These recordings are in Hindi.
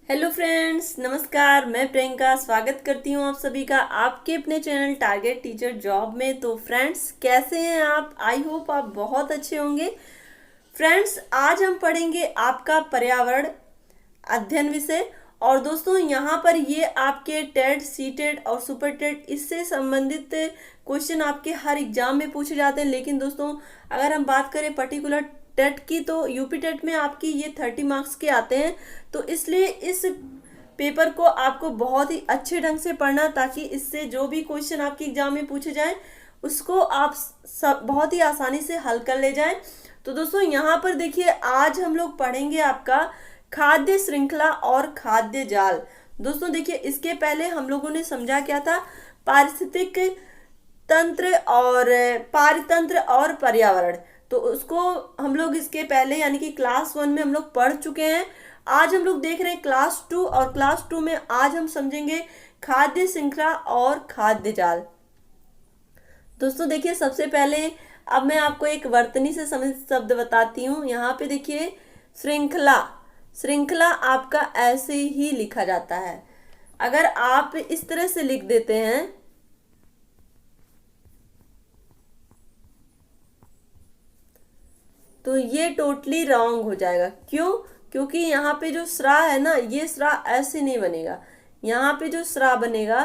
हेलो फ्रेंड्स, नमस्कार। मैं प्रियंका स्वागत करती हूँ आप सभी का आपके अपने चैनल टारगेट टीचर जॉब में। तो फ्रेंड्स, कैसे हैं आप? आई होप आप बहुत अच्छे होंगे। फ्रेंड्स, आज हम पढ़ेंगे आपका पर्यावरण अध्ययन विषय। और दोस्तों, यहाँ पर ये आपके टेट, सी टेट और सुपर टेट इससे संबंधित क्वेश्चन आपके हर एग्जाम में पूछे जाते हैं। लेकिन दोस्तों, अगर हम बात करें पर्टिकुलर टेट की, तो यूपी टेट में आपकी ये 30 मार्क्स के आते हैं। तो इसलिए इस पेपर को आपको बहुत ही अच्छे ढंग से पढ़ना, ताकि इससे जो भी क्वेश्चन आपके एग्जाम में पूछे जाए उसको आप सब बहुत ही आसानी से हल कर ले जाएं। तो दोस्तों, यहाँ पर देखिए, आज हम लोग पढ़ेंगे आपका खाद्य श्रृंखला और खाद्य जाल। दोस्तों देखिए, इसके पहले हम लोगों ने समझा क्या था, पारिस्थितिक तंत्र और पारितंत्र और पर्यावरण। तो उसको हम लोग इसके पहले यानी कि क्लास 1 में हम लोग पढ़ चुके हैं। आज हम लोग देख रहे हैं क्लास 2, और क्लास 2 में आज हम समझेंगे खाद्य श्रृंखला और खाद्य जाल। दोस्तों देखिए, सबसे पहले अब मैं आपको एक वर्तनी से संबंधित शब्द बताती हूँ। यहाँ पे देखिए, श्रृंखला। श्रृंखला आपका ऐसे ही लिखा जाता है। अगर आप इस तरह से लिख देते हैं तो ये टोटली रॉन्ग हो जाएगा। क्यों? क्योंकि यहाँ पे जो स्रा है ना, ये स्रा ऐसे नहीं बनेगा। यहाँ पे जो स्रा बनेगा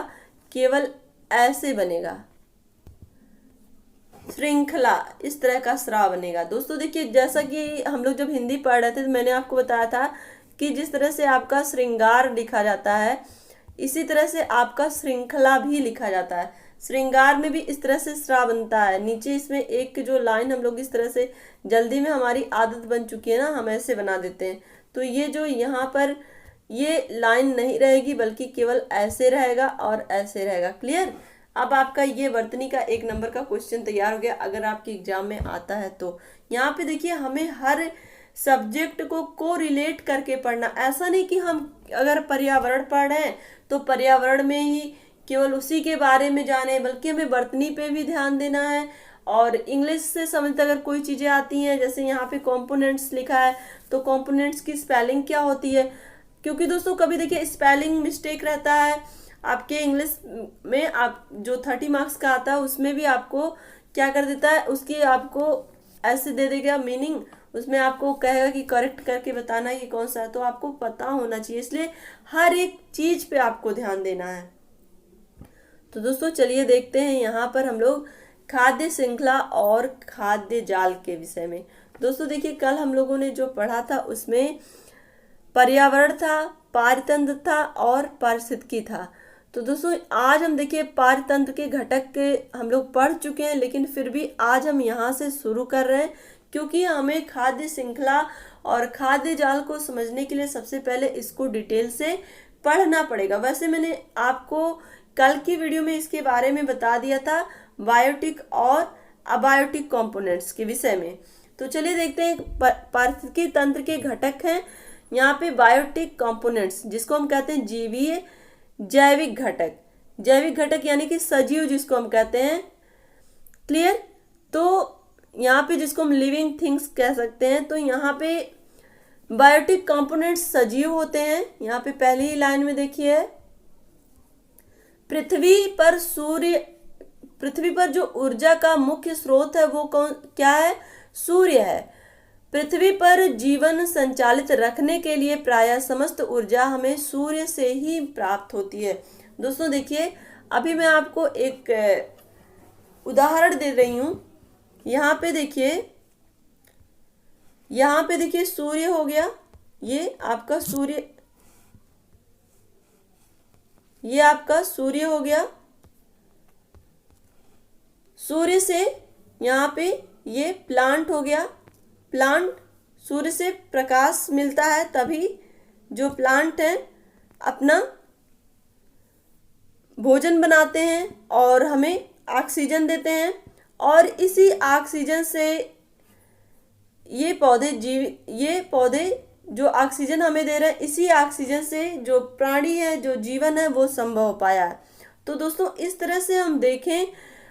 केवल ऐसे बनेगा, श्रृंखला इस तरह का स्रा बनेगा। दोस्तों देखिए, जैसा कि हम लोग जब हिंदी पढ़ रहे थे तो मैंने आपको बताया था कि जिस तरह से आपका श्रृंगार लिखा जाता है, इसी तरह से आपका श्रृंखला भी लिखा जाता है। श्रृंगार में भी इस तरह से स्रा बनता है। नीचे इसमें एक जो लाइन हम लोग इस तरह से, जल्दी में हमारी आदत बन चुकी है ना, हम ऐसे बना देते हैं। तो ये जो यहाँ पर ये लाइन नहीं रहेगी, बल्कि केवल ऐसे रहेगा और ऐसे रहेगा। क्लियर? अब आपका ये वर्तनी का 1 नंबर का क्वेश्चन तैयार हो गया, अगर आपके एग्जाम में आता है तो। यहाँ पे देखिए, हमें हर सब्जेक्ट को रिलेट करके पढ़ना। ऐसा नहीं कि हम अगर पर्यावरण पढ़ रहे हैं तो पर्यावरण में ही केवल उसी के बारे में जाने, बल्कि हमें वर्तनी पे भी ध्यान देना है। और इंग्लिश से संबंधित अगर कोई चीजें आती हैं, जैसे यहाँ पे कंपोनेंट्स लिखा है, तो कंपोनेंट्स की स्पेलिंग क्या होती है। क्योंकि दोस्तों, कभी देखिए स्पेलिंग मिस्टेक रहता है आपके इंग्लिश में। आप जो 30 मार्क्स का आता है उसमें भी आपको क्या कर देता है, उसकी आपको ऐसे दे देगा मीनिंग, उसमें आपको कहेगा कि करेक्ट करके बताना कि कौन सा है। तो आपको पता होना चाहिए, इसलिए हर एक चीज पे आपको ध्यान देना है। तो दोस्तों चलिए देखते हैं यहाँ पर हम लोग खाद्य श्रृंखला और खाद्य जाल के विषय में। दोस्तों देखिए, कल हम लोगों ने जो पढ़ा था उसमें पर्यावरण था, पारितंत्र था और पारिस्थितिकी था। तो दोस्तों, आज हम देखिए पारितंत्र के घटक के हम लोग पढ़ चुके हैं, लेकिन फिर भी आज हम यहाँ से शुरू कर रहे हैं, क्योंकि हमें खाद्य श्रृंखला और खाद्य जाल को समझने के लिए सबसे पहले इसको डिटेल से पढ़ना पड़ेगा। वैसे मैंने आपको कल की वीडियो में इसके बारे में बता दिया था, बायोटिक और अबायोटिक कंपोनेंट्स के विषय में। तो चलिए देखते हैं, पारिस्थितिकी तंत्र के घटक हैं यहाँ पे बायोटिक कंपोनेंट्स, जिसको हम कहते हैं जीवीय जैविक घटक। जैविक घटक यानी कि सजीव जिसको हम कहते हैं। क्लियर? तो यहाँ पे जिसको हम लिविंग थिंग्स कह सकते हैं। तो यहाँ पे बायोटिक कंपोनेंट्स सजीव होते हैं। यहाँ पे पहली ही लाइन में देखिए, पृथ्वी पर जो ऊर्जा का मुख्य स्रोत है वो क्या है? सूर्य है। पृथ्वी पर जीवन संचालित रखने के लिए प्रायः समस्त ऊर्जा हमें सूर्य से ही प्राप्त होती है। दोस्तों देखिए, अभी मैं आपको एक उदाहरण दे रही हूं। यहाँ पे देखिए, सूर्य हो गया, ये आपका सूर्य, ये आपका सूर्य हो गया। सूर्य से यहाँ पे ये प्लांट हो गया। प्लांट, सूर्य से प्रकाश मिलता है, तभी जो प्लांट है अपना भोजन बनाते हैं और हमें ऑक्सीजन देते हैं। और इसी ऑक्सीजन से ये पौधे जो ऑक्सीजन हमें दे रहे हैं, इसी ऑक्सीजन से जो प्राणी है, जो जीवन है, वो संभव हो पाया है। तो दोस्तों, इस तरह से हम देखें,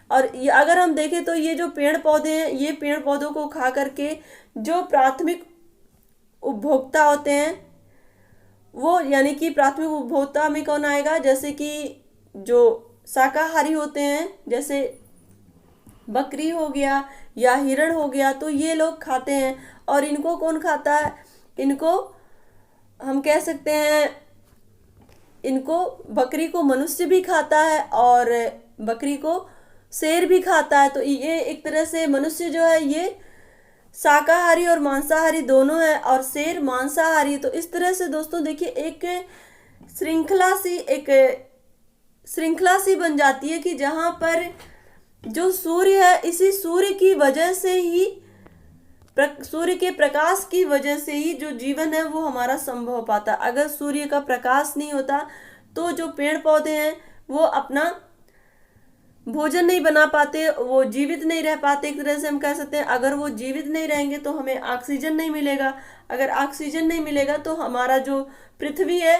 और अगर हम देखें तो ये जो पेड़ पौधे हैं, ये पेड़ पौधों को खा करके जो प्राथमिक उपभोक्ता होते हैं वो यानी कि प्राथमिक उपभोक्ता में कौन आएगा, जैसे कि जो शाकाहारी होते हैं, जैसे बकरी हो गया या हिरण हो गया, तो ये लोग खाते हैं। और इनको कौन खाता है, इनको हम कह सकते हैं, इनको बकरी को मनुष्य भी खाता है और बकरी को शेर भी खाता है। तो ये एक तरह से मनुष्य जो है ये शाकाहारी और मांसाहारी दोनों है, और शेर मांसाहारी। तो इस तरह से दोस्तों देखिए एक श्रृंखला सी बन जाती है कि जहां पर जो सूर्य है, इसी सूर्य की वजह से ही, सूर्य के प्रकाश की वजह से ही जो जीवन है वो हमारा संभव हो पाता। अगर सूर्य का प्रकाश नहीं होता तो जो पेड़ पौधे हैं वो अपना भोजन नहीं बना पाते, वो जीवित नहीं रह पाते। एक तरह से हम कह सकते हैं अगर वो जीवित नहीं रहेंगे तो हमें ऑक्सीजन नहीं मिलेगा, अगर ऑक्सीजन नहीं मिलेगा तो हमारा जो पृथ्वी है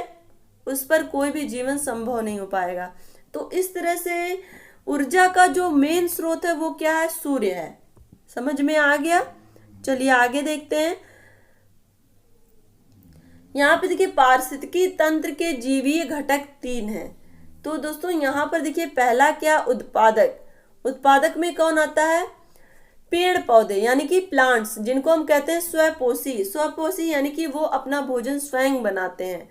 उस पर कोई भी जीवन संभव नहीं हो पाएगा। तो इस तरह से ऊर्जा का जो मेन स्रोत है वो क्या है, सूर्य है। समझ में आ गया? चलिए आगे देखते हैं। यहाँ पे देखिए पारिस्थितिकी तंत्र के जीवीय घटक 3 हैं। तो दोस्तों यहाँ पर देखिए पहला क्या, उत्पादक। उत्पादक में कौन आता है, पेड़ पौधे यानी कि प्लांट्स, जिनको हम कहते हैं स्वपोषी। स्वपोषी यानी कि वो अपना भोजन स्वयं बनाते हैं।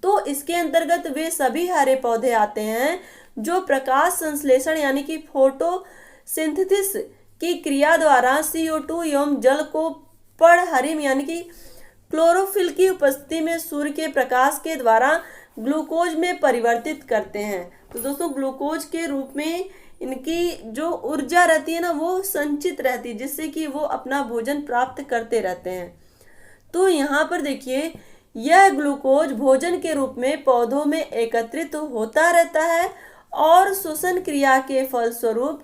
तो इसके अंतर्गत वे सभी हरे पौधे आते हैं जो प्रकाश संश्लेषण यानी कि फोटोसिंथेसिस की क्रिया द्वारा CO2 एवं जल को पर्णहरित यानी कि क्लोरोफिल की उपस्थिति में सूर्य के प्रकाश के द्वारा ग्लूकोज में परिवर्तित करते हैं। तो दोस्तों ग्लूकोज के रूप में इनकी जो ऊर्जा रहती है ना वो संचित रहती है, जिससे कि वो अपना भोजन प्राप्त करते रहते हैं। तो यहाँ पर देखिए यह ग्लूकोज भोजन के रूप में पौधों में एकत्रित होता रहता है और श्वसन क्रिया के फलस्वरूप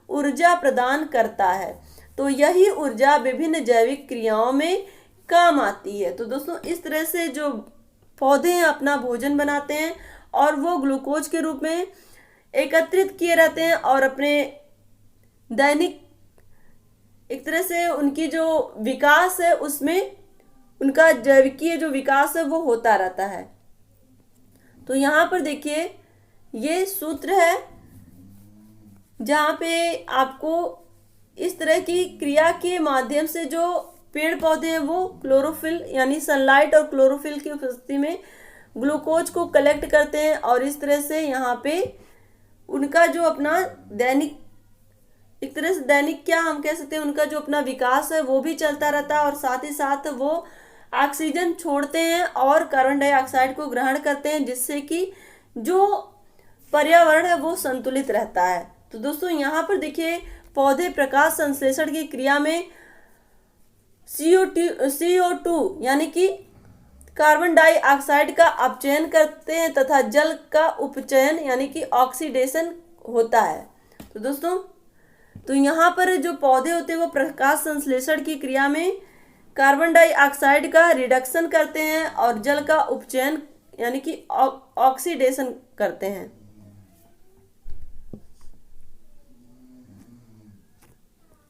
ऊर्जा प्रदान करता है। तो यही ऊर्जा विभिन्न जैविक क्रियाओं में काम आती है। तो दोस्तों इस तरह से जो पौधे हैं अपना भोजन बनाते हैं और वो ग्लूकोज के रूप में एकत्रित किए रहते हैं और अपने दैनिक एक तरह से उनकी जो विकास है उसमें उनका जैविकीय जो विकास है वो होता रहता है। तो यहाँ पर देखिए ये सूत्र है जहाँ पे आपको इस तरह की क्रिया के माध्यम से जो पेड़ पौधे हैं वो क्लोरोफिल यानी सनलाइट और क्लोरोफिल की उपस्थिति में ग्लूकोज को कलेक्ट करते हैं और इस तरह से यहाँ पे उनका जो अपना दैनिक एक तरह से दैनिक क्या हम कह सकते हैं उनका जो अपना विकास है वो भी चलता रहता है और साथ ही साथ वो ऑक्सीजन छोड़ते हैं और कार्बन डाइऑक्साइड को ग्रहण करते हैं, जिससे कि जो पर्यावरण है वो संतुलित रहता है। तो दोस्तों यहाँ पर देखिए पौधे प्रकाश संश्लेषण की क्रिया में CO2 यानी कि कार्बन डाइऑक्साइड का अपचयन करते हैं तथा जल का उपचयन यानी कि ऑक्सीडेशन होता है। तो दोस्तों तो यहाँ पर जो पौधे होते हैं वो प्रकाश संश्लेषण की क्रिया में कार्बन डाइऑक्साइड का रिडक्शन करते हैं और जल का उपचयन यानी कि ऑक्सीडेशन करते हैं।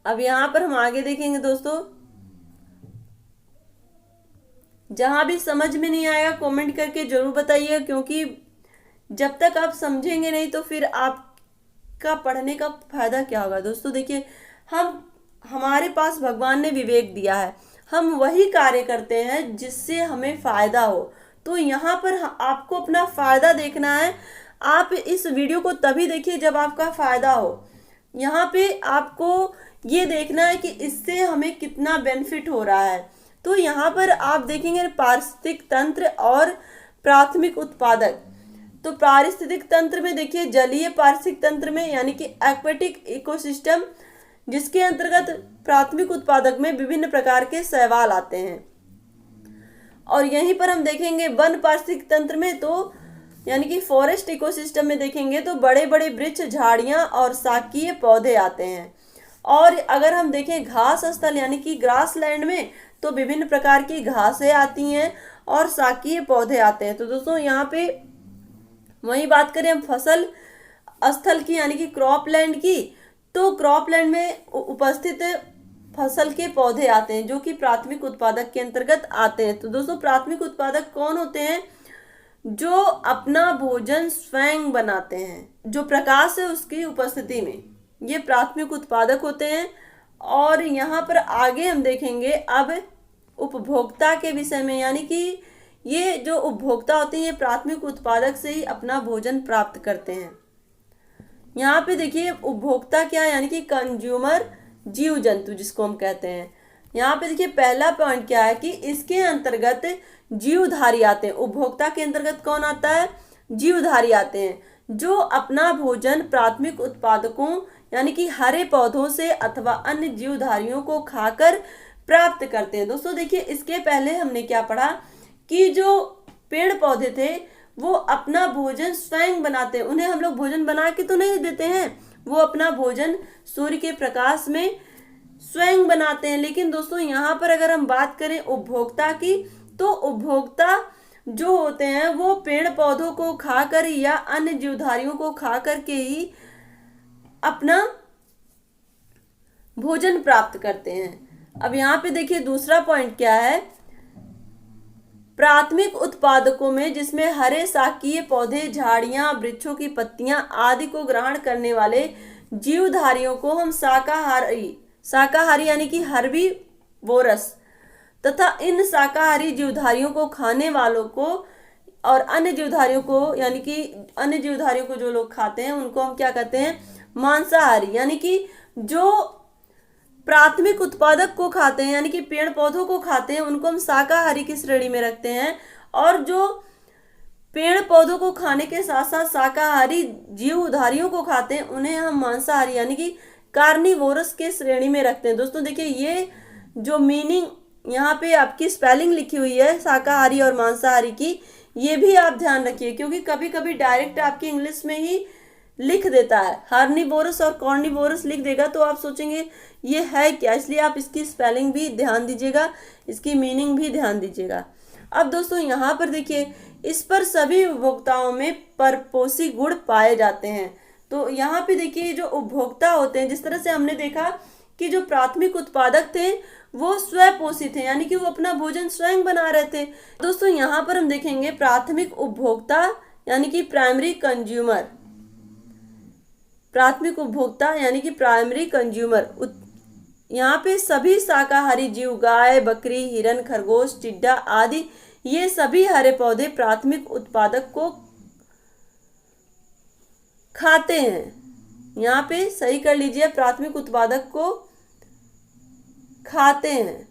अब यहाँ पर हम आगे देखेंगे दोस्तों, जहां भी समझ में नहीं आएगा कमेंट करके जरूर बताइए, क्योंकि जब तक आप समझेंगे नहीं तो फिर आपका पढ़ने का फायदा क्या होगा। दोस्तों देखिए हमारे पास भगवान ने विवेक दिया है, हम वही कार्य करते हैं जिससे हमें फायदा हो। तो यहाँ पर आपको अपना फायदा देखना है। आप इस वीडियो को तभी देखिए जब आपका फायदा हो। यहाँ पे आपको ये देखना है कि इससे हमें कितना बेनिफिट हो रहा है। तो यहाँ पर आप देखेंगे पारिस्थितिक तंत्र और प्राथमिक उत्पादक। तो पारिस्थितिक तंत्र में देखिए जलीय पारिस्थितिक तंत्र में यानी कि एक्वेटिक इकोसिस्टम, जिसके अंतर्गत प्राथमिक उत्पादक में विभिन्न प्रकार के शैवाल आते हैं। और यहीं पर हम देखेंगे वन पारिस्थितिक तंत्र में तो यानी कि फॉरेस्ट इकोसिस्टम में देखेंगे तो बड़े बड़े वृक्ष, झाड़ियां और शाकीय पौधे आते हैं। और अगर हम देखें घास स्थल यानी कि ग्रास लैंड में तो विभिन्न प्रकार की घासें आती हैं और शाकीय पौधे आते हैं। तो दोस्तों यहाँ पे वही बात करें हम फसल स्थल की यानी कि क्रॉप लैंड की, तो क्रॉप लैंड में उपस्थित फसल के पौधे आते हैं जो कि प्राथमिक उत्पादक के अंतर्गत आते हैं। तो दोस्तों प्राथमिक उत्पादक कौन होते हैं, जो अपना भोजन स्वयं बनाते हैं, जो प्रकाश है उसकी उपस्थिति में, ये प्राथमिक उत्पादक होते हैं। और यहाँ पर आगे हम देखेंगे अब उपभोक्ता के विषय में, यानी कि ये जो उपभोक्ता होते हैं ये प्राथमिक उत्पादक से ही अपना भोजन प्राप्त करते हैं। यहाँ पे देखिए उपभोक्ता क्या है, यानी कि कंज्यूमर, जीव जंतु जिसको हम कहते हैं। यहाँ पे देखिए पहला पॉइंट क्या है कि इसके अंतर्गत जीवधारी आते हैं। उपभोक्ता के अंतर्गत कौन आता है? जीवधारी आते हैं, जो अपना भोजन प्राथमिक उत्पादकों यानी कि हरे पौधों से अथवा अन्य जीवधारियों को खाकर प्राप्त करते हैं। दोस्तों देखिए इसके पहले हमने क्या पढ़ा कि जो पेड़ पौधे थे वो अपना भोजन स्वयं बनाते हैं। उन्हें हम लोग भोजन बना के तो नहीं देते हैं, वो अपना भोजन सूर्य के प्रकाश में स्वयं बनाते हैं। लेकिन दोस्तों यहाँ पर अगर हम बात करें उपभोक्ता की, तो उपभोक्ता जो होते हैं वो पेड़ पौधों को खाकर या अन्य जीवधारियों को खाकर के ही अपना भोजन प्राप्त करते हैं। अब यहाँ पे देखिए दूसरा पॉइंट क्या है, प्राथमिक उत्पादकों में जिसमें हरे शाकीय पौधे, झाड़ियां, वृक्षों की पत्तियां आदि को ग्रहण करने वाले जीवधारियों को हम शाकाहारी यानी कि हर्बीवोरस तथा इन शाकाहारी जीवधारियों को खाने वालों को और अन्य जीवधारियों को, यानी कि अन्य जीवधारियों को जो लोग खाते हैं उनको हम क्या कहते हैं? मांसाहारी। यानी कि जो प्राथमिक उत्पादक को खाते हैं यानी कि पेड़ पौधों को खाते हैं उनको हम शाकाहारी की श्रेणी में रखते हैं, और जो पेड़ पौधों को खाने के साथ साथ शाकाहारी जीवधारियों को खाते हैं उन्हें हम मांसाहारी यानी कि कार्निवोरस के श्रेणी में रखते हैं। दोस्तों देखिए ये जो मीनिंग यहाँ पे आपकी स्पेलिंग लिखी हुई है शाकाहारी और मांसाहारी की, ये भी आप ध्यान रखिए, क्योंकि कभी कभी डायरेक्ट आपकी इंग्लिश में ही लिख देता है, हार्निवोरस और कॉर्निवोरस लिख देगा तो आप सोचेंगे ये है क्या, इसलिए आप इसकी स्पेलिंग भी ध्यान दीजिएगा, इसकी मीनिंग भी ध्यान दीजिएगा। अब दोस्तों यहाँ पर देखिए इस पर सभी उपभोक्ताओं में परपोषी गुण पाए जाते हैं। तो यहाँ पे देखिए जो उपभोक्ता होते हैं, जिस तरह से हमने देखा कि जो प्राथमिक उत्पादक थे वो स्वपोषी थे, यानी कि वो अपना भोजन स्वयं बना रहे थे। दोस्तों यहाँ पर हम देखेंगे प्राथमिक उपभोक्ता यानी कि प्राइमरी कंज्यूमर, प्राथमिक उपभोक्ता यानी कि प्राइमरी कंज्यूमर, यहाँ पे सभी शाकाहारी जीव, गाय, बकरी, हिरन, खरगोश, टिड्डा आदि ये सभी हरे पौधे प्राथमिक उत्पादक को खाते हैं। यहाँ पे सही कर लीजिए, प्राथमिक उत्पादक को खाते हैं।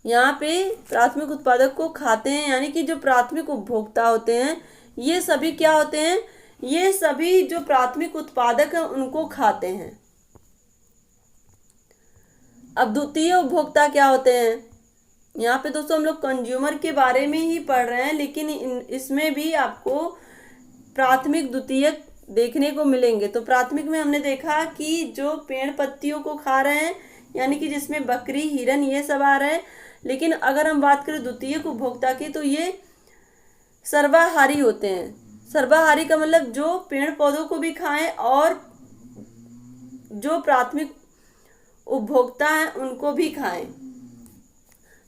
यहाँ पे प्राथमिक उत्पादक को खाते हैं, यानी कि जो प्राथमिक उपभोक्ता होते हैं ये सभी क्या होते हैं? ये सभी जो प्राथमिक उत्पादक हैं उनको खाते हैं। अब द्वितीय उपभोक्ता क्या होते हैं? यहाँ पे दोस्तों हम लोग कंज्यूमर के बारे में ही पढ़ रहे हैं, लेकिन इसमें भी आपको प्राथमिक द्वितीयक देखने को मिलेंगे। तो प्राथमिक में हमने देखा कि जो पेड़ पत्तियों को खा रहे हैं, यानी कि जिसमें बकरी, हिरन ये सब आ रहे हैं। लेकिन अगर हम बात करें द्वितीयक उपभोक्ता की, तो ये सर्वाहारी होते हैं। सर्वाहारी का मतलब जो पेड़ पौधों को भी खाएं और जो प्राथमिक उपभोक्ता हैं उनको भी खाएं।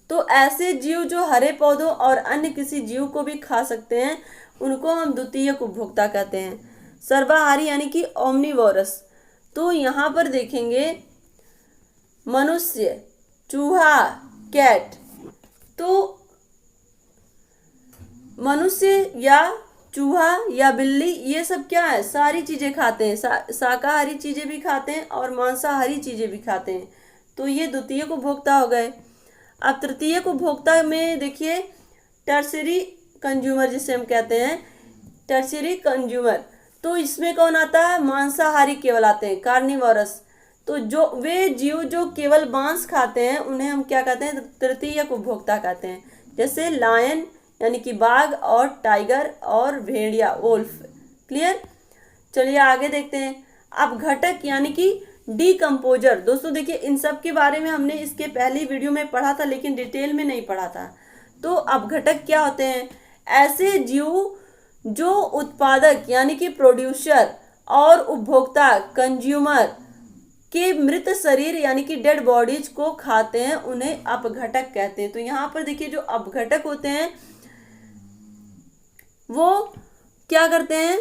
तो ऐसे जीव जो हरे पौधों और अन्य किसी जीव को भी खा सकते हैं उनको हम द्वितीयक उपभोक्ता कहते हैं। सर्वाहारी यानी कि ओमनिवोरस। तो यहाँ पर देखेंगे मनुष्य, चूहा, कैट, तो मनुष्य या चूहा या बिल्ली ये सब क्या है? सारी चीजें खाते हैं, शाकाहारी चीजें भी खाते हैं और मांसाहारी चीजें भी खाते हैं। तो ये द्वितीयक उपभोक्ता हो गए। अब तृतीयक उपभोक्ता में देखिए टर्शरी कंज्यूमर जिसे हम कहते हैं, टर्शरी कंज्यूमर। तो इसमें कौन आता है? मांसाहारी केवल आते हैं, कार्निवोरस। तो जो वे जीव जो केवल मांस खाते हैं उन्हें हम क्या कहते हैं? तृतीयक उपभोक्ता कहते हैं। जैसे लायन यानी कि बाघ और टाइगर और भेड़िया, वोल्फ। क्लियर? चलिए आगे देखते हैं। अब घटक यानी कि डीकम्पोजर। दोस्तों देखिए इन सब के बारे में हमने इसके पहली वीडियो में पढ़ा था, लेकिन डिटेल में नहीं पढ़ा था। तो अब घटक क्या होते हैं? ऐसे जीव जो उत्पादक यानी कि प्रोड्यूसर और उपभोक्ता कंज्यूमर के मृत शरीर यानी कि डेड बॉडीज को खाते हैं, उन्हें अपघटक कहते हैं। तो यहाँ पर देखिए जो अपघटक होते हैं वो क्या करते हैं,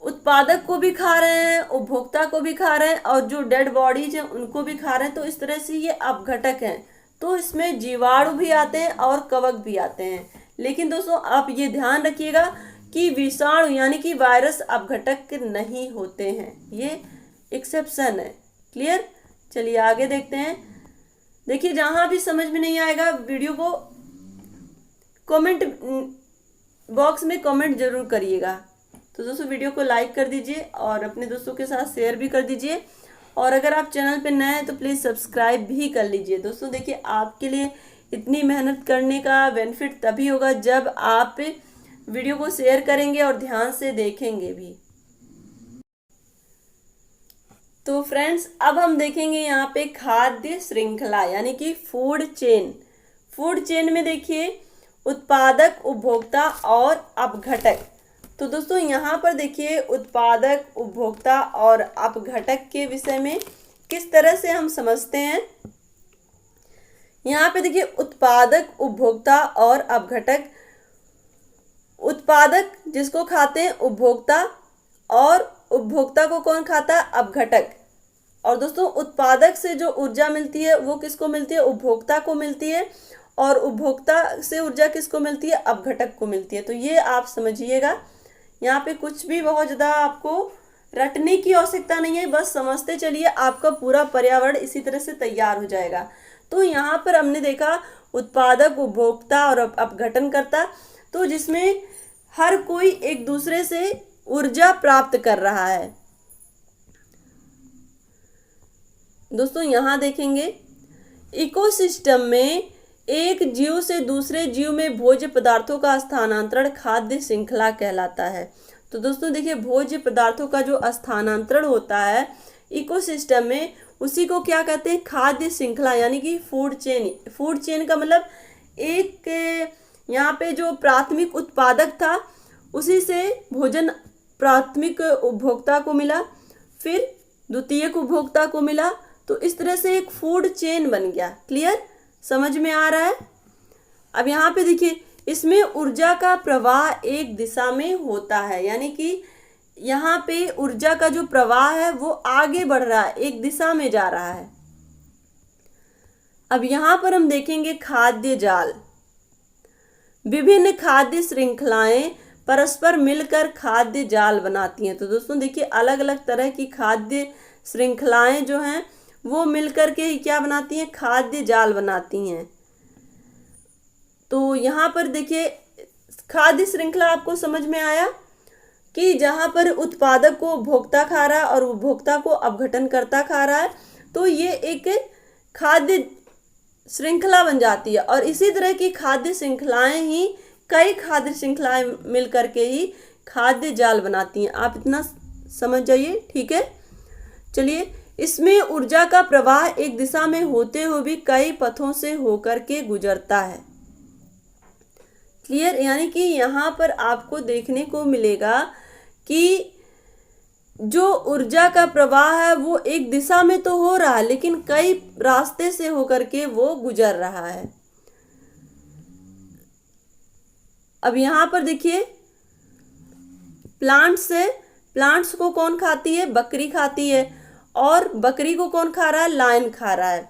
उत्पादक को भी खा रहे हैं, उपभोक्ता को भी खा रहे हैं, और जो डेड बॉडीज हैं उनको भी खा रहे हैं। तो इस तरह से ये अपघटक हैं। तो इसमें जीवाणु भी आते हैं और कवक भी आते हैं। लेकिन दोस्तों आप ये ध्यान रखिएगा कि विषाणु यानी कि वायरस अपघटक नहीं होते हैं, ये एक्सेप्शन है। क्लियर? चलिए आगे देखते हैं। देखिए जहां भी समझ में नहीं आएगा वीडियो को कमेंट बॉक्स में कमेंट जरूर करिएगा। तो दोस्तों वीडियो को लाइक कर दीजिए और अपने दोस्तों के साथ शेयर भी कर दीजिए, और अगर आप चैनल पे नए हैं तो प्लीज़ सब्सक्राइब भी कर लीजिए। दोस्तों देखिए आपके लिए इतनी मेहनत करने का बेनिफिट तभी होगा जब आप वीडियो को शेयर करेंगे और ध्यान से देखेंगे भी। तो फ्रेंड्स अब हम देखेंगे यहाँ पे खाद्य श्रृंखला यानी कि फूड चेन। फूड चेन में देखिए उत्पादक, उपभोक्ता और अपघटक। तो दोस्तों यहाँ पर देखिए उत्पादक, उपभोक्ता और अपघटक के विषय में किस तरह से हम समझते हैं। यहाँ पे देखिए उत्पादक, उपभोक्ता और अपघटक। उत्पादक जिसको खाते हैं उपभोक्ता, और उपभोक्ता को कौन खाता है, अपघटक। और दोस्तों उत्पादक से जो ऊर्जा मिलती है वो किसको मिलती है, उपभोक्ता को मिलती है, और उपभोक्ता से ऊर्जा किसको मिलती है, अपघटक को मिलती है। तो ये आप समझिएगा, यहाँ पे कुछ भी बहुत ज़्यादा आपको रटने की आवश्यकता नहीं है, बस समझते चलिए, आपका पूरा पर्यावरण इसी तरह से तैयार हो जाएगा। तो यहाँ पर हमने देखा उत्पादक, उपभोक्ता और अपघटनकर्ता, तो जिसमें हर कोई एक दूसरे से ऊर्जा प्राप्त कर रहा है। दोस्तों यहाँ देखेंगे इकोसिस्टम में एक जीव से दूसरे जीव में भोज्य पदार्थों का स्थानांतरण खाद्य श्रृंखला कहलाता है। तो दोस्तों देखिए भोज्य पदार्थों का जो स्थानांतरण होता है इकोसिस्टम में, उसी को क्या कहते हैं, खाद्य श्रृंखला यानी कि फूड चेन। फूड चेन का मतलब एक यहाँ पे जो प्राथमिक उत्पादक था उसी से भोजन प्राथमिक उपभोक्ता को मिला, फिर द्वितीयक उपभोक्ता को मिला, तो इस तरह से एक फूड चेन बन गया। क्लियर? समझ में आ रहा है? अब यहाँ पे देखिए इसमें ऊर्जा का प्रवाह एक दिशा में होता है, यानी कि यहाँ पे ऊर्जा का जो प्रवाह है वो आगे बढ़ रहा है, एक दिशा में जा रहा है। अब यहाँ पर हम देखेंगे खाद्य जाल। विभिन्न खाद्य श्रृंखलाएं परस्पर मिलकर खाद्य जाल बनाती हैं। तो दोस्तों देखिए अलग अलग तरह की खाद्य श्रृंखलाएं जो हैं वो मिलकर के क्या बनाती हैं, खाद्य जाल बनाती हैं। तो यहाँ पर देखिए खाद्य श्रृंखला आपको समझ में आया कि जहाँ पर उत्पादक को उपभोक्ता खा रहा है और उपभोक्ता को अपघटनकर्ता खा रहा है, तो ये एक खाद्य श्रृंखला बन जाती है। और इसी तरह की खाद्य श्रृंखलाएं ही कई खाद्य श्रृंखलाएं मिल करके ही खाद्य जाल बनाती हैं। आप इतना समझ जाइए, ठीक है। चलिए, इसमें ऊर्जा का प्रवाह एक दिशा में होते हुए भी कई पथों से होकर के गुजरता है। क्लियर? यानी कि यहाँ पर आपको देखने को मिलेगा कि जो ऊर्जा का प्रवाह है वो एक दिशा में तो हो रहा है, लेकिन कई रास्ते से होकर के वो गुजर रहा है। अब यहाँ पर देखिए प्लांट्स को कौन खाती है, बकरी खाती है, और बकरी को कौन खा रहा है, लायन खा रहा है।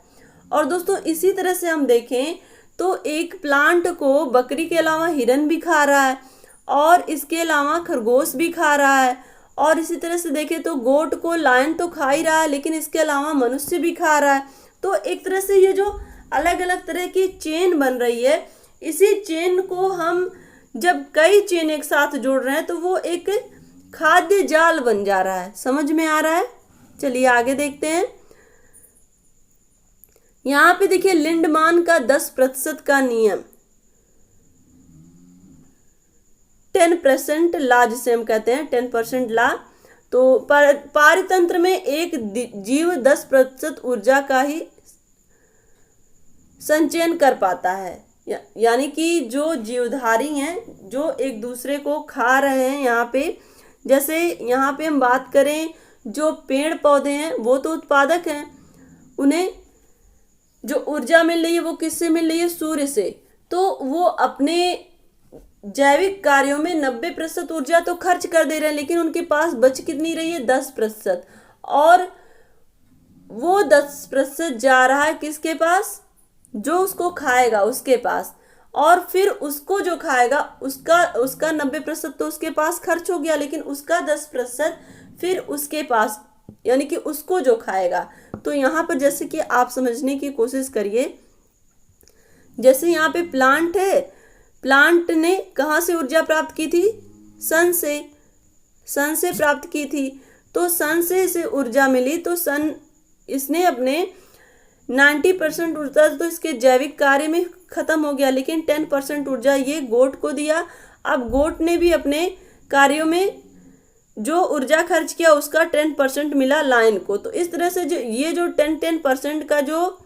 और दोस्तों इसी तरह से हम देखें तो एक प्लांट को बकरी के अलावा हिरन भी खा रहा है, और इसके अलावा खरगोश भी खा रहा है, और इसी तरह से देखें तो गोट को लायन तो खा ही रहा है, लेकिन इसके अलावा मनुष्य भी खा रहा है। तो एक तरह से ये जो अलग अलग तरह की चेन बन रही है, इसी चेन को हम जब कई चेन एक साथ जोड़ रहे हैं तो वो एक खाद्य जाल बन जा रहा है। समझ में आ रहा है? चलिए आगे देखते हैं। यहाँ पे देखिए लिंडमान का 10% का नियम, 10% लॉ जिसे हम कहते हैं, 10% लॉ। तो पारितंत्र में एक जीव 10% ऊर्जा का ही संचयन कर पाता है। यानी कि जो जीवधारी हैं जो एक दूसरे को खा रहे हैं, यहाँ पे जैसे यहाँ पे हम बात करें जो पेड़ पौधे हैं वो तो उत्पादक हैं, उन्हें जो ऊर्जा मिल रही है वो किससे मिल रही है? सूर्य से। तो वो अपने जैविक कार्यों में 90% ऊर्जा तो खर्च कर दे रहे हैं, लेकिन उनके पास बच कितनी रही है? 10%। और वो 10% जा रहा है किसके पास? जो उसको खाएगा उसके पास। और फिर उसको जो खाएगा उसका उसका 90% तो उसके पास खर्च हो गया, लेकिन उसका 10% फिर उसके पास, यानी कि उसको जो खाएगा। तो यहाँ पर जैसे कि आप समझने की कोशिश करिए, जैसे यहाँ पे प्लांट है, प्लांट ने कहाँ से ऊर्जा प्राप्त की थी? सन से, सन से प्राप्त की थी। तो सन से इसे ऊर्जा मिली, तो सन इसने अपने 90% ऊर्जा तो इसके जैविक कार्य में खत्म हो गया, लेकिन 10% ऊर्जा ये गोट को दिया। अब गोट ने भी अपने कार्यों में जो ऊर्जा खर्च किया उसका 10% मिला लायन को। तो इस तरह से जो ये जो 10% का जो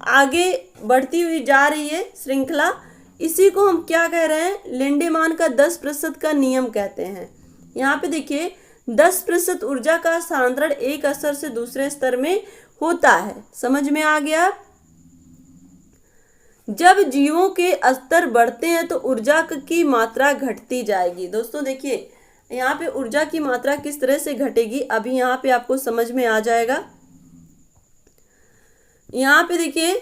आगे बढ़ती हुई जा रही है श्रृंखला, इसी को हम क्या कह रहे हैं? लिंडेमान का 10% का नियम कहते हैं। यहाँ पे देखिए 10% ऊर्जा का स्थानांतरण एक स्तर से दूसरे स्तर में होता है। समझ में आ गया? जब जीवों के स्तर बढ़ते हैं तो ऊर्जा की मात्रा घटती जाएगी। दोस्तों देखिए यहाँ पे ऊर्जा की मात्रा किस तरह से घटेगी, अभी यहाँ पे आपको समझ में आ जाएगा। यहाँ पे देखिए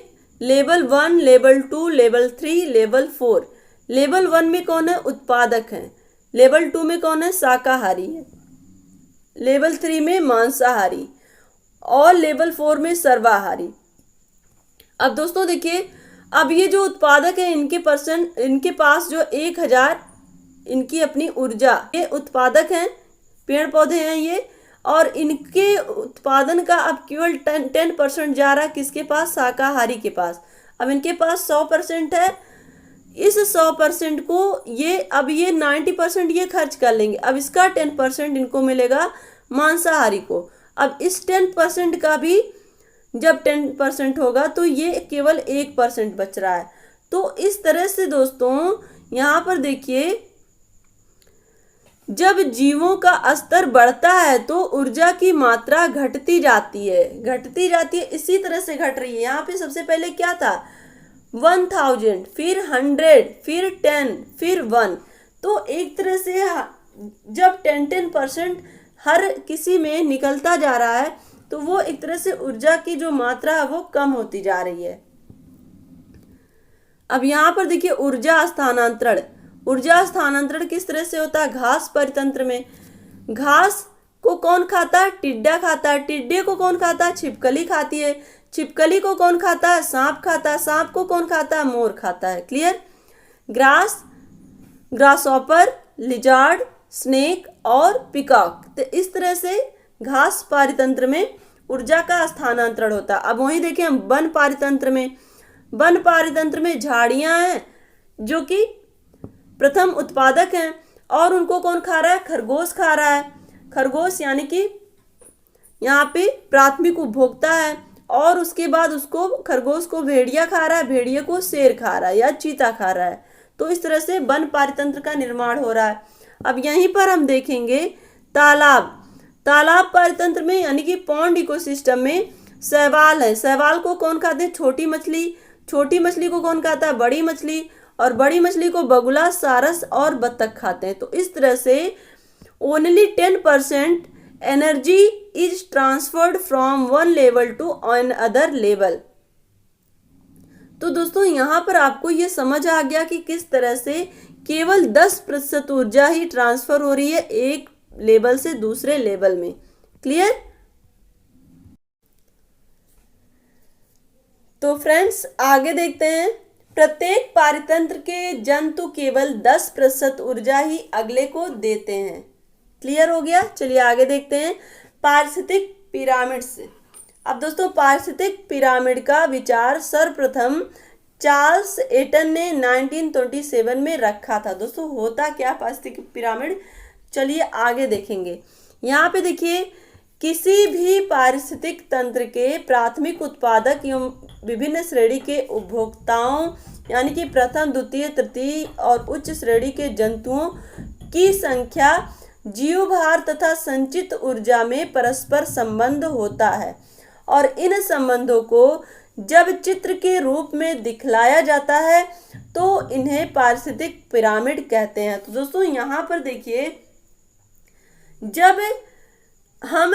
level 1, level 2, level 3, level 4। Level 1 में कौन है? उत्पादक है। लेवल 2 में कौन है? शाकाहारी है। लेवल 3 में मांसाहारी, और लेवल 4 में सर्वाहारी। अब दोस्तों देखिए, अब ये जो उत्पादक है इनके पास जो 1000 इनकी अपनी ऊर्जा, ये उत्पादक हैं, पेड़ पौधे हैं ये, और इनके उत्पादन का अब केवल 10% जा रहा है किसके पास? शाकाहारी के पास। अब इनके पास 100% है, इस 100% को ये अब ये 90% ये खर्च कर लेंगे। अब इसका 10% इनको मिलेगा मांसाहारी को। अब इस 10% का भी जब 10% होगा तो ये केवल 1% बच रहा है। तो इस तरह से दोस्तों यहाँ पर देखिए, जब जीवों का स्तर बढ़ता है तो ऊर्जा की मात्रा घटती जाती है, घटती जाती है, इसी तरह से घट रही है। यहाँ पे सबसे पहले क्या था? 1000, फिर 100, फिर 10, फिर 1। तो एक तरह से जब 10% हर किसी में निकलता जा रहा है तो वो एक तरह से ऊर्जा की जो मात्रा है वो कम होती जा रही है। अब यहाँ पर देखिए ऊर्जा स्थानांतरण, ऊर्जा स्थानांतरण किस तरह से होता है? घास परितंत्र में। घास को कौन खाता है? टिड्डा खाता है। टिड्डे को कौन खाता है? छिपकली खाती है। छिपकली को कौन खाता है? सांप खाता है। सांप को कौन खाता है? मोर खाता है। Clear? Grass, grasshopper, lizard, snake और पिकॉक। तो इस तरह से घास पारितंत्र में ऊर्जा का स्थानांतरण होता है। अब वहीं देखें हम वन पारितंत्र में, वन पारितंत्र में झाड़ियां हैं जो कि प्रथम उत्पादक हैं, और उनको कौन खा रहा है? खरगोश खा रहा है। खरगोश यानी कि यहाँ पे प्राथमिक उपभोक्ता है, और उसके बाद उसको खरगोश को भेड़िया खा रहा है, भेड़िए को शेर खा रहा है या चीता खा रहा है। तो इस तरह से वन पारितंत्र का निर्माण हो रहा है। अब यहीं पर हम देखेंगे तालाब, तालाब पारितंत्र में यानी कि पॉन्ड इकोसिस्टम में शैवाल है। शैवाल को कौन खाते हैं? छोटी मछली। छोटी मछली को कौन खाता है? बड़ी मछली। और बड़ी मछली को बगुला, सारस और बत्तख खाते हैं। तो इस तरह से only 10% energy is transferred from one level to another level. तो दोस्तों यहाँ पर आपको ये समझ आ गया कि किस तरह से केवल 10% ऊर्जा ही ट्रांसफर हो रही है एक लेवल से दूसरे लेवल में। क्लियर? तो फ्रेंड्स आगे देखते हैं। प्रत्येक पारितंत्र के जंतु केवल 10% ऊर्जा ही अगले को देते हैं। क्लियर हो गया? चलिए आगे देखते हैं पारिस्थितिक पिरामिड से। अब दोस्तों पारिस्थितिक पिरामिड का विचार सर्वप्रथम चार्ल्स एटन ने 1927 में रखा था। दोस्तों होता क्या पारिस्थितिक पिरामिड, चलिए आगे देखेंगे। यहाँ पे देखिए किसी भी पारिस्थितिक तंत्र के प्राथमिक उत्पादक एवं विभिन्न श्रेणी के उपभोक्ताओं यानी कि प्रथम, द्वितीय, तृतीय और उच्च श्रेणी के जंतुओं की संख्या जीवभार तथा संचित ऊर्जा में परस्पर संबंध होता है और इन संबंधों को जब चित्र के रूप में दिखलाया जाता है तो इन्हें पारिस्थितिक पिरामिड कहते हैं। तो दोस्तों यहाँ पर देखिए, जब हम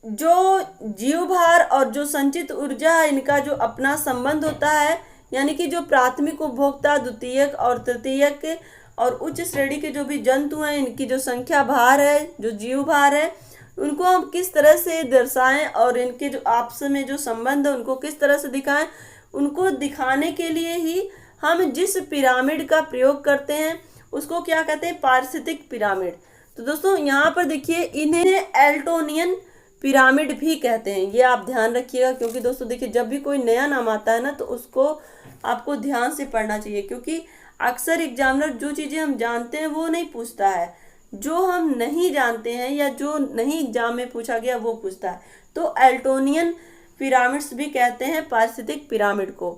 जो जीवभार और जो संचित ऊर्जा है इनका जो अपना संबंध होता है, यानी कि जो प्राथमिक उपभोक्ता, द्वितीयक और तृतीयक और उच्च श्रेणी के जो भी जंतु हैं, इनकी जो संख्या भार है, जो जीव भार है, उनको हम किस तरह से दर्शाएं और इनके जो आपस में जो संबंध है उनको किस तरह से दिखाएं, उनको दिखाने के लिए ही हम जिस पिरामिड का प्रयोग करते हैं उसको क्या कहते हैं, पारिस्थितिक पिरामिड। तो दोस्तों यहाँ पर देखिए, इन्हें एल्टोनियन पिरामिड भी कहते हैं, ये आप ध्यान रखिएगा, क्योंकि दोस्तों देखिए जब भी कोई नया नाम आता है ना तो उसको आपको ध्यान से पढ़ना चाहिए, क्योंकि अक्सर एग्जामिनर जो चीज़ें हम जानते हैं वो नहीं पूछता है, जो हम नहीं जानते हैं या जो नहीं एग्जाम में पूछा गया वो पूछता है। तो एल्टोनियन पिरामिड्स भी कहते हैं पारिस्थितिक पिरामिड को।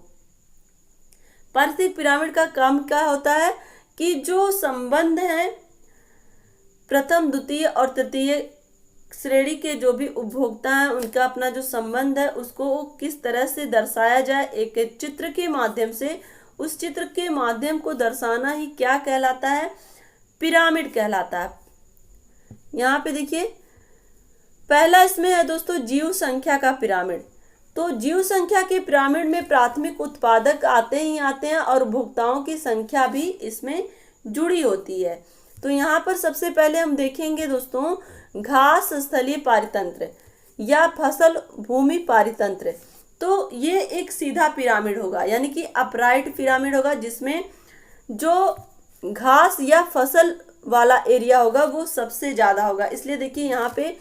पारिस्थितिक पिरामिड का काम क्या होता है कि जो संबंध है प्रथम, द्वितीय और तृतीय श्रेणी के जो भी उपभोक्ता हैं उनका अपना जो संबंध है उसको किस तरह से दर्शाया जाए एक चित्र के माध्यम से, उस चित्र के माध्यम को दर्शाना ही क्या कहलाता है, पिरामिड कहलाता है। यहाँ पे देखिए पहला इसमें है दोस्तों जीव संख्या का पिरामिड। तो जीव संख्या के पिरामिड में प्राथमिक उत्पादक आते ही आते हैं और उपभोक्ताओं की संख्या भी इसमें जुड़ी होती है। तो यहाँ पर सबसे पहले हम देखेंगे दोस्तों घास स्थलीय पारितंत्र या फसल भूमि पारितंत्र। तो ये एक सीधा पिरामिड होगा, यानी कि अपराइट पिरामिड होगा, जिसमें जो घास या फसल वाला एरिया होगा वो सबसे ज़्यादा होगा। इसलिए देखिए यहाँ पे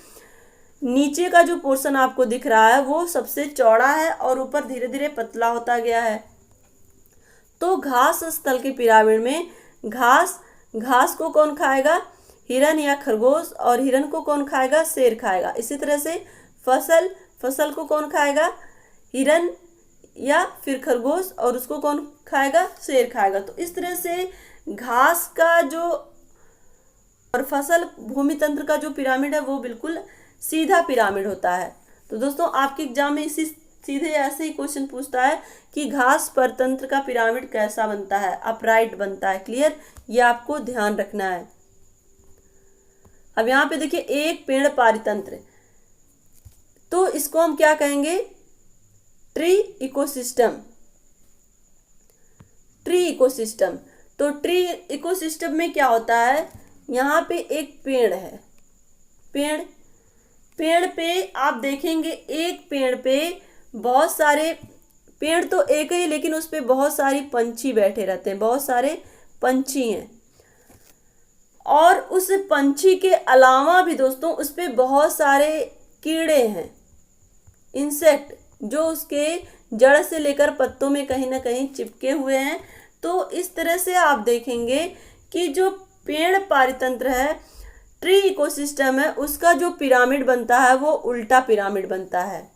नीचे का जो पोर्शन आपको दिख रहा है वो सबसे चौड़ा है और ऊपर धीरे धीरे पतला होता गया है। तो घास स्थल के पिरामिड में घास को कौन खाएगा, हिरन या खरगोश, और हिरन को कौन खाएगा, शेर खाएगा। इसी तरह से फसल को कौन खाएगा, हिरन या फिर खरगोश, और उसको कौन खाएगा, शेर खाएगा। तो इस तरह से घास का जो और फसल भूमि तंत्र का जो पिरामिड है वो बिल्कुल सीधा पिरामिड होता है। तो दोस्तों आपके एग्जाम में इसी सीधे ऐसे ही क्वेश्चन पूछता है कि घास परतंत्र का पिरामिड कैसा बनता है, अपराइट बनता है। क्लियर, ये आपको ध्यान रखना है। अब यहाँ पे देखिए एक पेड़ पारितंत्र, तो इसको हम क्या कहेंगे, ट्री इकोसिस्टम। ट्री इकोसिस्टम, तो ट्री इकोसिस्टम में क्या होता है, यहाँ पे एक पेड़ है, पेड़ पे आप देखेंगे एक पेड़ पे बहुत सारे, पेड़ तो एक ही लेकिन उस पे बहुत सारी पंछी बैठे रहते हैं, बहुत सारे पंछी हैं। और उस पंछी के अलावा भी दोस्तों उस पे बहुत सारे कीड़े हैं, इंसेक्ट, जो उसके जड़ से लेकर पत्तों में कहीं ना कहीं चिपके हुए हैं। तो इस तरह से आप देखेंगे कि जो पेड़ पारितंत्र है, ट्री इकोसिस्टम है, उसका जो पिरामिड बनता है वो उल्टा पिरामिड बनता है,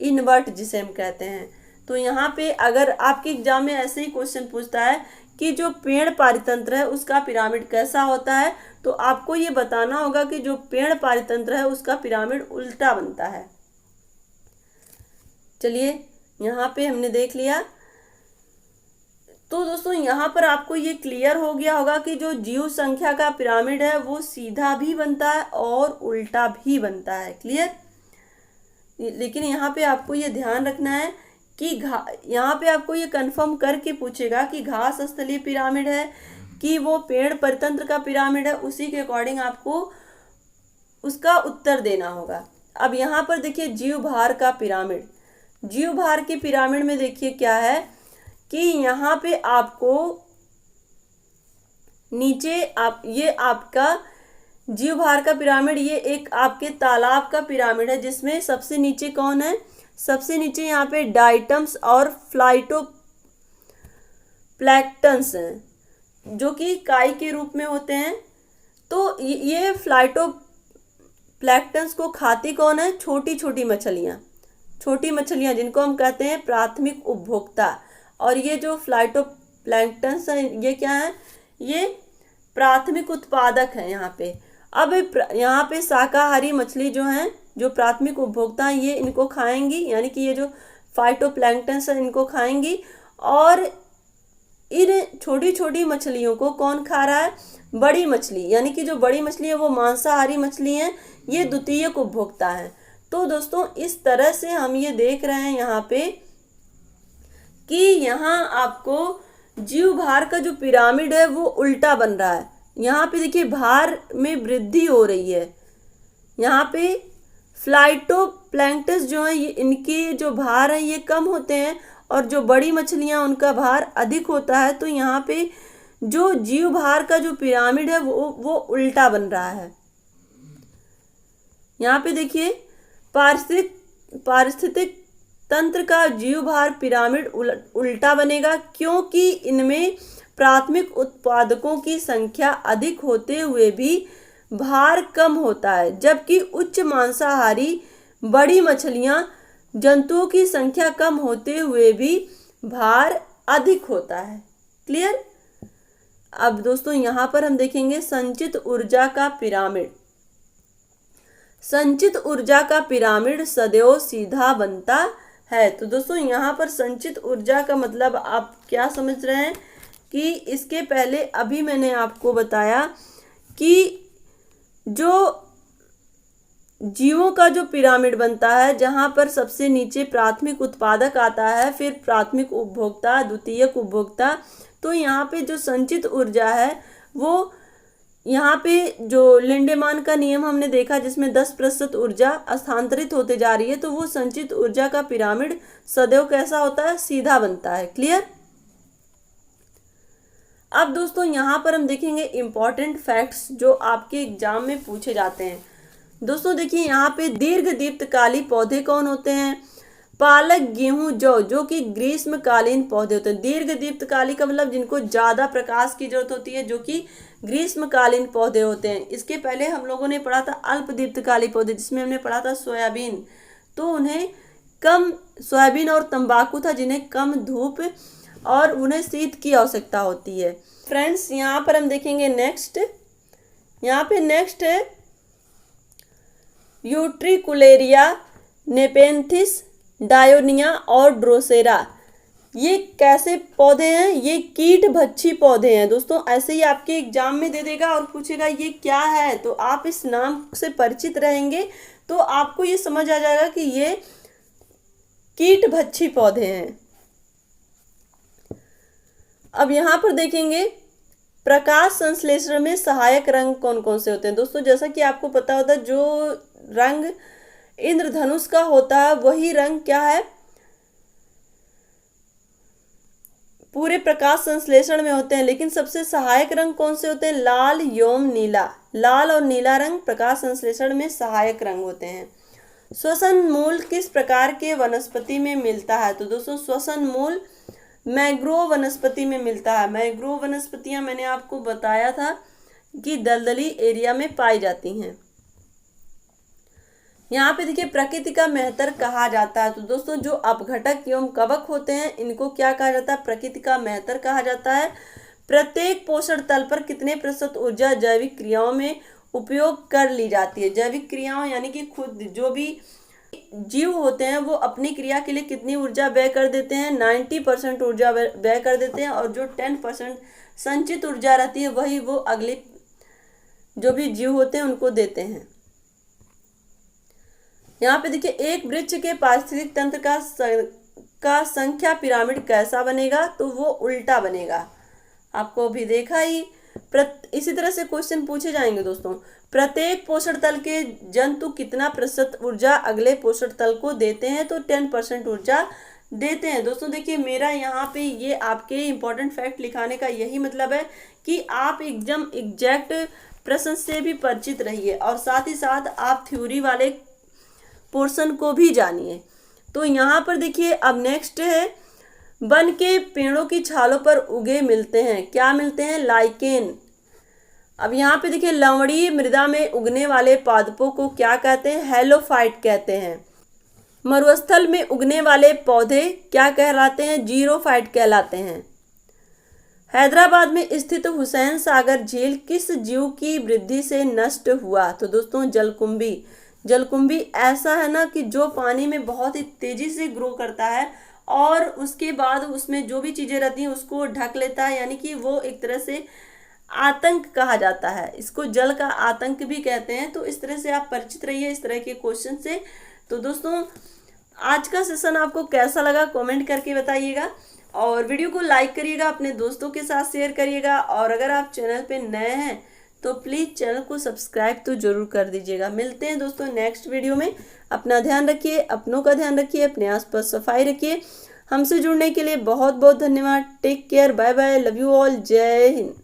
इनवर्ट जिसे हम कहते हैं। तो यहाँ पे अगर आपके एग्जाम में ऐसे ही क्वेश्चन पूछता है कि जो पेड़ पारितंत्र है उसका पिरामिड कैसा होता है, तो आपको ये बताना होगा कि जो पेड़ पारितंत्र है उसका पिरामिड उल्टा बनता है। चलिए यहाँ पे हमने देख लिया। तो दोस्तों यहाँ पर आपको ये क्लियर हो गया होगा कि जो जीव संख्या का पिरामिड है वो सीधा भी बनता है और उल्टा भी बनता है। क्लियर, लेकिन यहाँ पे आपको ये ध्यान रखना है कि यहाँ पे आपको ये कंफर्म करके पूछेगा कि घास स्थलीय पिरामिड है कि वो पेड़ परितंत्र का पिरामिड है, उसी के अकॉर्डिंग आपको उसका उत्तर देना होगा। अब यहाँ पर देखिए जीव भार का पिरामिड, जीव भार के पिरामिड में देखिए क्या है कि यहाँ पे आपको नीचे ये आपका जीव भार का पिरामिड, ये एक आपके तालाब का पिरामिड है, जिसमें सबसे नीचे कौन है, सबसे नीचे यहाँ पे डाइटम्स और फ्लाइटोप्लैंक्टन्स हैं, जो कि काई के रूप में होते हैं। तो ये फ्लाइटोप्लैंक्टन्स को खाती कौन है, छोटी छोटी मछलियाँ जिनको हम कहते हैं प्राथमिक उपभोक्ता। और ये जो फ्लाइटोप्लैंक्टन्स हैं ये क्या है, ये प्राथमिक उत्पादक हैं यहाँ पे। अब यहाँ पे शाकाहारी मछली जो हैं, जो प्राथमिक उपभोक्ता हैं, ये इनको खाएंगी, यानी कि ये जो फाइटोप्लैंक्टन है इनको खाएंगी। और इन छोटी छोटी मछलियों को कौन खा रहा है? बड़ी मछली, यानी कि जो बड़ी मछली है वो मांसाहारी मछली है, ये द्वितीयक उपभोक्ता है। तो दोस्तों इस तरह से हम ये देख रहे हैं यहाँ पे कि यहाँ आपको जीव भार का जो पिरामिड है वो उल्टा बन रहा है। यहाँ पे देखिए भार में वृद्धि हो रही है। यहाँ पे फ्लाइटोप्लैंक्टस जो है ये, इनके जो भार है ये कम होते हैं, और जो बड़ी मछलियाँ उनका भार अधिक होता है। तो यहाँ पे जो जीव भार का जो पिरामिड है वो उल्टा बन रहा है। यहाँ पे देखिए पारिस्थितिक तंत्र का जीव भार पिरामिड उल्टा बनेगा, क्योंकि इनमें प्राथमिक उत्पादकों की संख्या अधिक होते हुए भी भार कम होता है, जबकि उच्च मांसाहारी बड़ी मछलियां जंतुओं की संख्या कम होते हुए भी भार अधिक होता है। क्लियर? अब दोस्तों यहाँ पर हम देखेंगे संचित ऊर्जा का पिरामिड। संचित ऊर्जा का पिरामिड सदैव सीधा बनता है। तो दोस्तों यहाँ पर संचित ऊर्जा का मतलब आप क्या समझ रहे हैं कि इसके पहले अभी मैंने आपको बताया कि जो जीवों का जो पिरामिड बनता है, जहाँ पर सबसे नीचे प्राथमिक उत्पादक आता है, फिर प्राथमिक उपभोक्ता, द्वितीयक उपभोक्ता। तो यहाँ पे जो संचित ऊर्जा है वो, यहाँ पे जो लिंडेमान का नियम हमने देखा जिसमें 10% ऊर्जा स्थानांतरित होते जा रही है, तो वो संचित ऊर्जा का पिरामिड सदैव कैसा होता है? सीधा बनता है। क्लियर? अब दोस्तों यहाँ पर हम देखेंगे इंपॉर्टेंट फैक्ट्स जो आपके एग्जाम में पूछे जाते हैं। दोस्तों देखिए यहाँ पे दीर्घ दीप्तकाली पौधे कौन होते हैं? पालक, गेहूं, जौ, जो कि ग्रीष्मकालीन पौधे होते हैं। दीर्घ दीप्तकाली का मतलब जिनको ज्यादा प्रकाश की जरूरत होती है, जो कि ग्रीष्मकालीन पौधे होते हैं। इसके पहले हम लोगों ने पढ़ा था अल्प दीप्तकाली पौधे, जिसमें हमने पढ़ा था सोयाबीन। तो उन्हें कम, सोयाबीन और तंबाकू था जिन्हें कम धूप और उन्हें शीत की आवश्यकता होती है। फ्रेंड्स यहाँ पर हम देखेंगे नेक्स्ट, यहाँ पे नेक्स्ट है यूट्रिकुलेरिया, नेपेंथिस, डायोनिया और ड्रोसेरा। ये कैसे पौधे हैं? ये कीट भक्षी पौधे हैं। दोस्तों ऐसे ही आपके एग्जाम में दे देगा और पूछेगा ये क्या है, तो आप इस नाम से परिचित रहेंगे तो आपको ये समझ आ जाएगा कि ये कीट भक्षी पौधे हैं। अब यहाँ पर देखेंगे प्रकाश संश्लेषण में सहायक रंग कौन कौन से होते हैं। दोस्तों जैसा कि आपको पता होता है, जो रंग इंद्रधनुष का होता है वही रंग क्या है? पूरे प्रकाश संश्लेषण में होते हैं। लेकिन सबसे सहायक रंग कौन से होते हैं? लाल एवं नीला। लाल और नीला रंग प्रकाश संश्लेषण में सहायक रंग होते हैं। श्वसन मूल किस प्रकार के वनस्पति में मिलता है? तो दोस्तों श्वसन मूल मैंग्रोव वनस्पति में मिलता है। मैंग्रोव वनस्पतियां मैंने आपको बताया था कि दलदली एरिया में पाई जाती हैं। यहाँ पे देखिए प्रकृति का मेहतर कहा जाता है। तो दोस्तों जो अपघटक एवं कवक होते हैं इनको क्या कहा जाता है? प्रकृति का मेहतर कहा जाता है। प्रत्येक पोषण तल पर कितने प्रतिशत ऊर्जा जैविक क्रियाओं में उपयोग कर ली जाती है? जैविक क्रियाओं यानी कि खुद जो भी जीव होते हैं वो अपनी क्रिया के लिए कितनी ऊर्जा व्यय कर देते हैं? 90% ऊर्जा व्यय कर देते हैं, और जो 10% संचित ऊर्जा रहती है वही वो अगले जो भी जीव होते हैं उनको देते हैं। यहाँ पे देखिए एक वृक्ष के पारिस्थितिक तंत्र का संख्या पिरामिड कैसा बनेगा? तो वो उल्टा बनेगा। आपको अभी देखा ही। इसी तरह से क्वेश्चन पूछे जाएंगे दोस्तों। प्रत्येक पोषण तल के जंतु कितना प्रतिशत ऊर्जा अगले पोषण तल को देते हैं? तो 10% ऊर्जा देते हैं। दोस्तों देखिए मेरा यहाँ पे ये आपके इम्पोर्टेंट फैक्ट लिखाने का यही मतलब है कि आप एकदम एग्जैक्ट प्रश्न से भी परिचित रहिए, और साथ ही साथ आप थ्योरी वाले पोर्शन को भी जानिए। तो यहाँ पर देखिए अब नेक्स्ट है वन के पेड़ों की छालों पर उगे मिलते हैं। क्या मिलते हैं? लाइकेन। अब यहाँ पे देखिए लवणीय मृदा में उगने वाले पादपों को क्या कहते हैं? हेलोफाइट कहते हैं। मरुस्थल में उगने वाले पौधे क्या कहलाते हैं? जीरोफाइट कहलाते हैं। हैदराबाद में स्थित हुसैन सागर झील किस जीव की वृद्धि से नष्ट हुआ? तो दोस्तों जलकुंभी। जलकुंभी ऐसा है ना कि जो पानी में बहुत ही तेजी से ग्रो करता है और उसके बाद उसमें जो भी चीजें रहती हैं उसको ढक लेता है, यानी कि वो एक तरह से आतंक कहा जाता है, इसको जल का आतंक भी कहते हैं। तो इस तरह से आप परिचित रहिए इस तरह के क्वेश्चन से। तो दोस्तों आज का सेशन आपको कैसा लगा कमेंट करके बताइएगा, और वीडियो को लाइक करिएगा, अपने दोस्तों के साथ शेयर करिएगा, और अगर आप चैनल पे नए हैं तो प्लीज़ चैनल को सब्सक्राइब तो जरूर कर दीजिएगा। मिलते हैं दोस्तों नेक्स्ट वीडियो में। अपना ध्यान रखिए, अपनों का ध्यान रखिए, अपने आसपास सफाई रखिए। हमसे जुड़ने के लिए बहुत बहुत धन्यवाद। Take care, bye bye, love you all, जय हिंद।